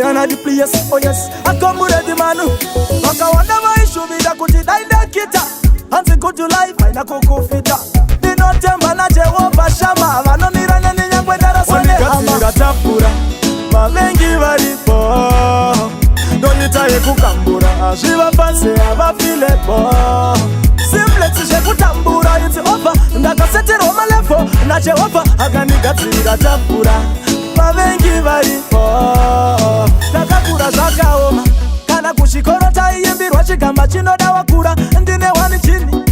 Ayana the place, oh yes, I come with the manu. Waka wanda maishu vida kutidaida kita. Hansi kutu life, aina kukufita. Dino temba na Jehova shama. Vano miranya ni nyangwe darasone hama. Wanikatira tapura, mavengi varipo. Donitaye kukambura, ashiva panse abafile po. Simple tishe kutambura, it's over. Ndakasetero malefo, na Jehova aganigatira tapura. Mavengi varipo. Takakura zakaoma. Kana kushikorota iyimbirwa chigamba chinoda wakura. Ndine wani chini.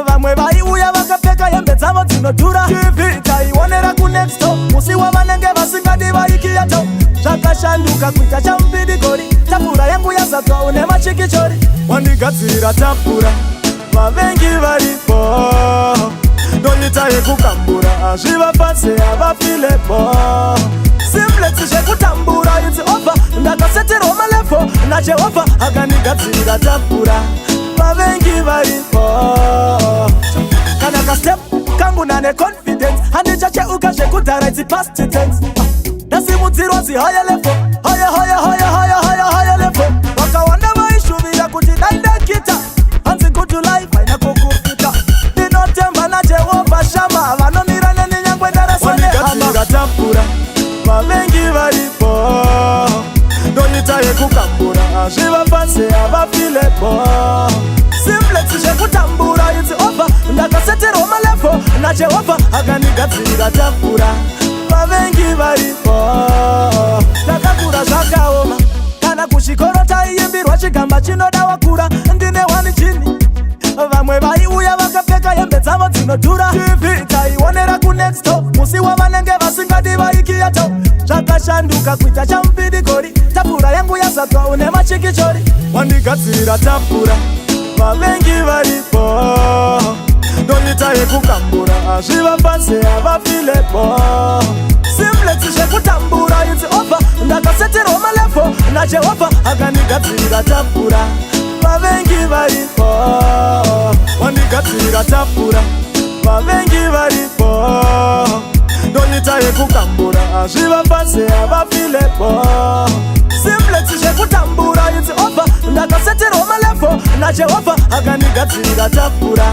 Vamwe vaiuya vakapfeka hembe dzavo dzinodhura. TV taionera kunext door. Musi wavanenge vasingadi vaikiyato. Zvakashanduka kuita chamupidikori. Tapura yangu yazadzwa une machikichori. Wandigadzirira tapura, mavengi varipo. Donita yekukambura, azviva pasi avafilepo. Simple tishe kutambura, it's over. Ndakaseterwa malefo, na Jehova akanigadzirira tapura, mavengi varipo. Kana ka step kangu nane confidence. Handichacheuka zvekudhara it's past tense. Ndasimudzirwa higher level, higher level. Wakawanda vaishuvira kuti daida kita. Hansi kuti life aina kukufita. Ndinotemba na Jehova shama. Vanomirana nenyangwe darasone hama. Wandigadzirira tapura, mavengi varipo. Donita yekukambura, azviva pasi avafilepo. Simple tishe kutambura, it's over. Ndakaseterwa malefo, na Jehova akanigadzirira tapura, mavengi varipo. Takakura zvakaoma. Kana kushikorota iyimbirwa chigamba chinoda wakura. Ndine wani chini. Vamwe vaiuya vakapfeka hembe dzavo dzinodhura. TV taionera kunext door. Musi wavanenge vasingadi vaikiyato. Zvakashanduka kuita chamupidikori. Tapura yangu yazadzwa une machikichori. Wandigadzirira tapura, mavengi varipo. Donita yekukambura, azviva pasi avafilepo. Simple tishe kutambura, it's over. Ndakaseterwa malefo, na Jehova akanigadzirira tapura, mavengi varipo. Wandigadzirira tapura, mavengi varipo. Donita yekukambura, azviva pasi avafilepo. Simple tishe kutambura, it's over. Ndakaseterwa malefo, na Jehova akanigadzirira tapura,